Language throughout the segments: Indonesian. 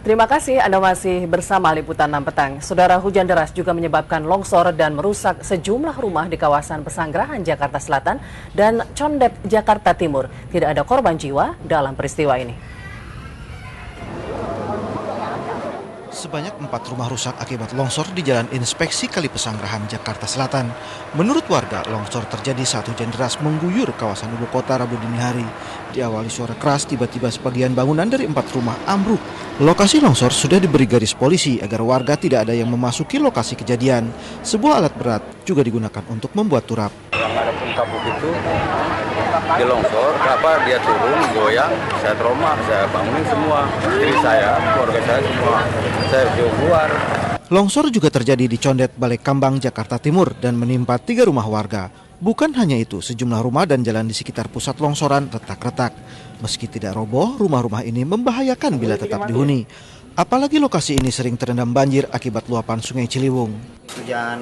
Terima kasih Anda masih bersama Liputan 6 Petang. Saudara, hujan deras juga menyebabkan longsor dan merusak sejumlah rumah di kawasan Pesanggerahan, Jakarta Selatan dan Condet, Jakarta Timur. Tidak ada korban jiwa dalam peristiwa ini. Sebanyak 4 rumah rusak akibat longsor di Jalan Inspeksi Kali Pesanggerahan, Jakarta Selatan. Menurut warga, longsor terjadi saat hujan deras mengguyur kawasan ibu kota Rabu dini hari. Diawali suara keras, tiba-tiba sebagian bangunan dari 4 rumah ambruk. Lokasi longsor sudah diberi garis polisi agar warga tidak ada yang memasuki lokasi kejadian. Sebuah alat berat juga digunakan untuk membuat turap. Yang ada pun kabut itu di longsor, dia turun, goyang, saya trauma, saya bangunin semua, istri saya, keluarga saya semua, saya keluar. Longsor juga terjadi di Condet, Balekambang, Jakarta Timur dan menimpa 3 rumah warga. Bukan hanya itu, sejumlah rumah dan jalan di sekitar pusat longsoran retak-retak. Meski tidak roboh, rumah-rumah ini membahayakan bila tetap dihuni. Apalagi lokasi ini sering terendam banjir akibat luapan Sungai Ciliwung. Hujan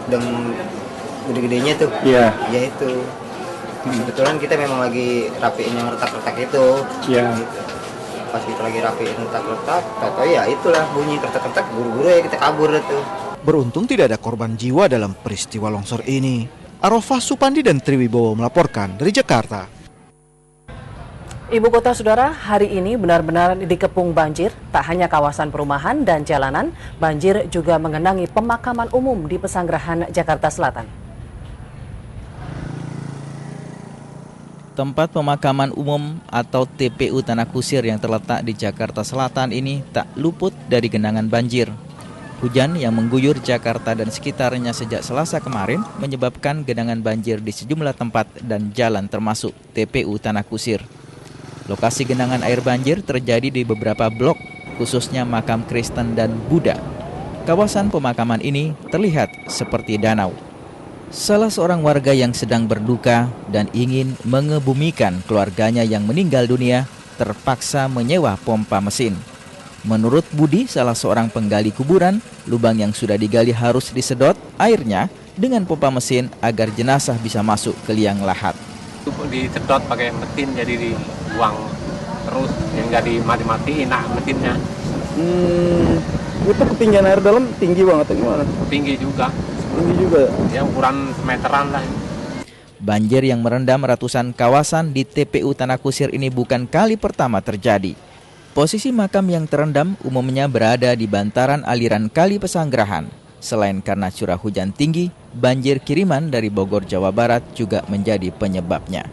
dengan gede-gedenya tuh, ya itu. Kebetulan kita memang lagi rapiin yang retak-retak itu. Gitu. Pas kita lagi rapiin retak-retak, tahu ya itulah bunyi retak-retak, buru-buru ya kita kabur itu. Beruntung tidak ada korban jiwa dalam peristiwa longsor ini. Arofah Supandi dan Triwibowo melaporkan dari Jakarta. Ibu kota, saudara, hari ini benar-benar dikepung banjir. Tak hanya kawasan perumahan dan jalanan, banjir juga mengenangi pemakaman umum di Pesanggerahan, Jakarta Selatan. Tempat pemakaman umum atau TPU Tanah Kusir yang terletak di Jakarta Selatan ini tak luput dari genangan banjir. Hujan yang mengguyur Jakarta dan sekitarnya sejak Selasa kemarin menyebabkan genangan banjir di sejumlah tempat dan jalan termasuk TPU Tanah Kusir. Lokasi genangan air banjir terjadi di beberapa blok, khususnya makam Kristen dan Buddha. Kawasan pemakaman ini terlihat seperti danau. Salah seorang warga yang sedang berduka dan ingin mengebumikan keluarganya yang meninggal dunia terpaksa menyewa pompa mesin. Menurut Budi, salah seorang penggali kuburan, lubang yang sudah digali harus disedot airnya dengan pompa mesin agar jenazah bisa masuk ke liang lahat. Disedot pakai mesin, jadi dibuang terus, yang nggak dimati-matiin mesinnya. Itu ketinggian air dalam tinggi banget atau gimana? Tinggi juga. Tinggi juga. Ya ukuran semeteran lah. Banjir yang merendam ratusan kawasan di TPU Tanah Kusir ini bukan kali pertama terjadi. Posisi makam yang terendam umumnya berada di bantaran aliran Kali Pesanggerahan. Selain karena curah hujan tinggi, banjir kiriman dari Bogor, Jawa Barat juga menjadi penyebabnya.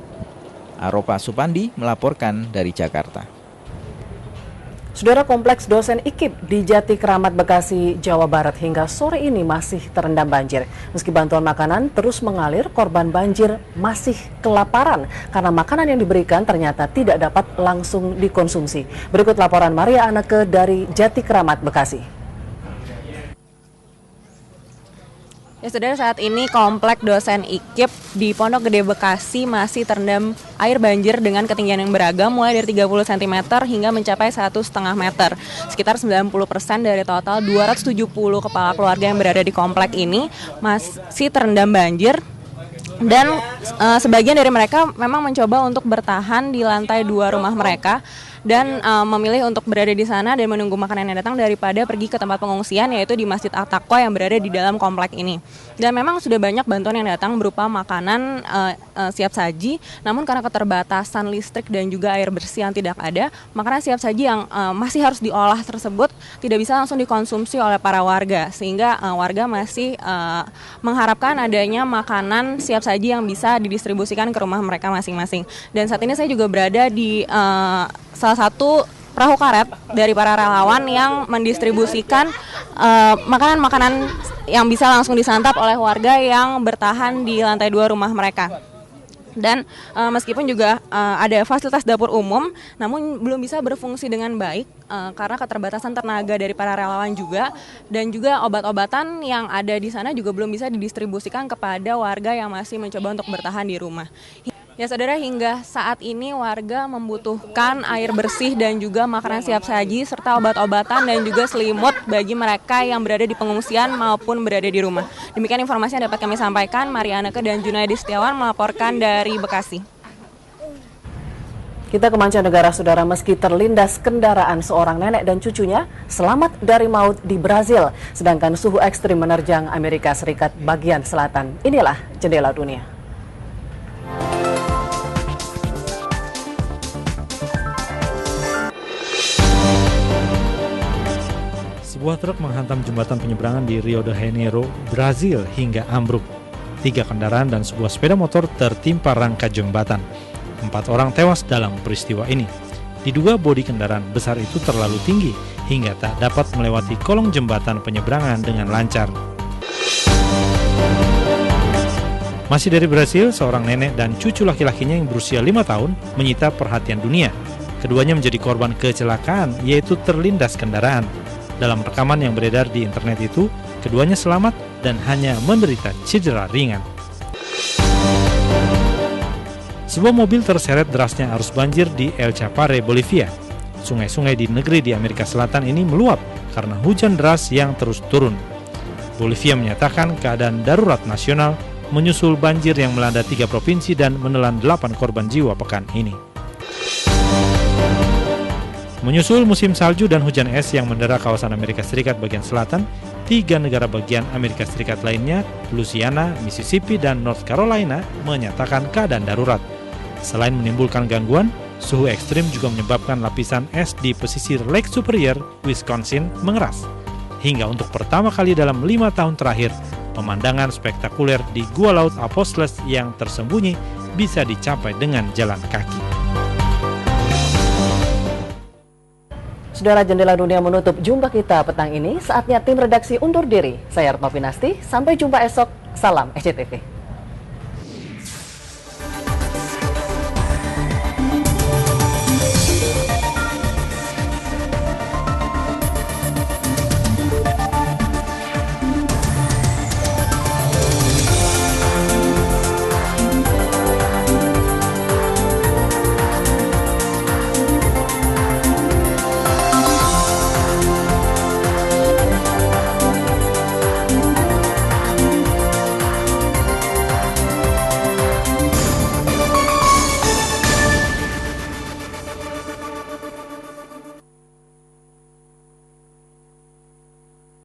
Arofah Supandi melaporkan dari Jakarta. Saudara, kompleks dosen IKIP di Jati Kramat, Bekasi, Jawa Barat hingga sore ini masih terendam banjir. Meski bantuan makanan terus mengalir, korban banjir masih kelaparan karena makanan yang diberikan ternyata tidak dapat langsung dikonsumsi. Berikut laporan Maria Aneke dari Jati Kramat, Bekasi. Ya, saudara, saat ini komplek dosen IKIP di Pondok Gede, Bekasi masih terendam air banjir dengan ketinggian yang beragam, mulai dari 30 cm hingga mencapai 1,5 meter. Sekitar 90% dari total 270 kepala keluarga yang berada di komplek ini masih terendam banjir. Dan sebagian dari mereka memang mencoba untuk bertahan di lantai 2 rumah mereka dan memilih untuk berada di sana dan menunggu makanan yang datang daripada pergi ke tempat pengungsian, yaitu di Masjid At-Taqwa yang berada di dalam komplek ini. Dan memang sudah banyak bantuan yang datang berupa makanan siap saji, namun karena keterbatasan listrik dan juga air bersih yang tidak ada, makanan siap saji yang masih harus diolah tersebut tidak bisa langsung dikonsumsi oleh para warga, sehingga warga masih mengharapkan adanya makanan siap saji yang bisa didistribusikan ke rumah mereka masing-masing. Dan saat ini saya juga berada di salah satu perahu karet dari para relawan yang mendistribusikan makanan-makanan yang bisa langsung disantap oleh warga yang bertahan di lantai 2 rumah mereka. Dan meskipun juga ada fasilitas dapur umum, namun belum bisa berfungsi dengan baik karena keterbatasan tenaga dari para relawan juga, dan juga obat-obatan yang ada di sana juga belum bisa didistribusikan kepada warga yang masih mencoba untuk bertahan di rumah. Ya, saudara, hingga saat ini warga membutuhkan air bersih dan juga makanan siap saji serta obat-obatan dan juga selimut bagi mereka yang berada di pengungsian maupun berada di rumah. Demikian informasi yang dapat kami sampaikan. Maria Aneke dan Junaidi Setiawan melaporkan dari Bekasi. Kita ke mancanegara, saudara. Meski terlindas kendaraan, seorang nenek dan cucunya selamat dari maut di Brazil. Sedangkan suhu ekstrim menerjang Amerika Serikat bagian selatan. Inilah Jendela Dunia. Sebuah truk menghantam jembatan penyeberangan di Rio de Janeiro, Brazil hingga ambruk. 3 kendaraan dan sebuah sepeda motor tertimpa rangka jembatan. 4 orang tewas dalam peristiwa ini. Diduga bodi kendaraan besar itu terlalu tinggi hingga tak dapat melewati kolong jembatan penyeberangan dengan lancar. Masih dari Brasil, seorang nenek dan cucu laki-lakinya yang berusia 5 tahun menyita perhatian dunia. Keduanya menjadi korban kecelakaan, yaitu terlindas kendaraan. Dalam rekaman yang beredar di internet itu, keduanya selamat dan hanya menderita cedera ringan. Sebuah mobil terseret derasnya arus banjir di El Chapare, Bolivia. Sungai-sungai di negeri di Amerika Selatan ini meluap karena hujan deras yang terus turun. Bolivia menyatakan keadaan darurat nasional menyusul banjir yang melanda 3 provinsi dan menelan 8 korban jiwa pekan ini. Menyusul musim salju dan hujan es yang mendera kawasan Amerika Serikat bagian selatan, 3 negara bagian Amerika Serikat lainnya, Louisiana, Mississippi, dan North Carolina, menyatakan keadaan darurat. Selain menimbulkan gangguan, suhu ekstrim juga menyebabkan lapisan es di pesisir Lake Superior, Wisconsin, mengeras. Hingga untuk pertama kali dalam 5 tahun terakhir, pemandangan spektakuler di Gua Laut Apostles yang tersembunyi bisa dicapai dengan jalan kaki. Saudara, Jendela Dunia menutup jumpa kita petang ini. Saatnya tim redaksi undur diri. Saya Retno Pinasti, sampai jumpa esok. Salam SCTV.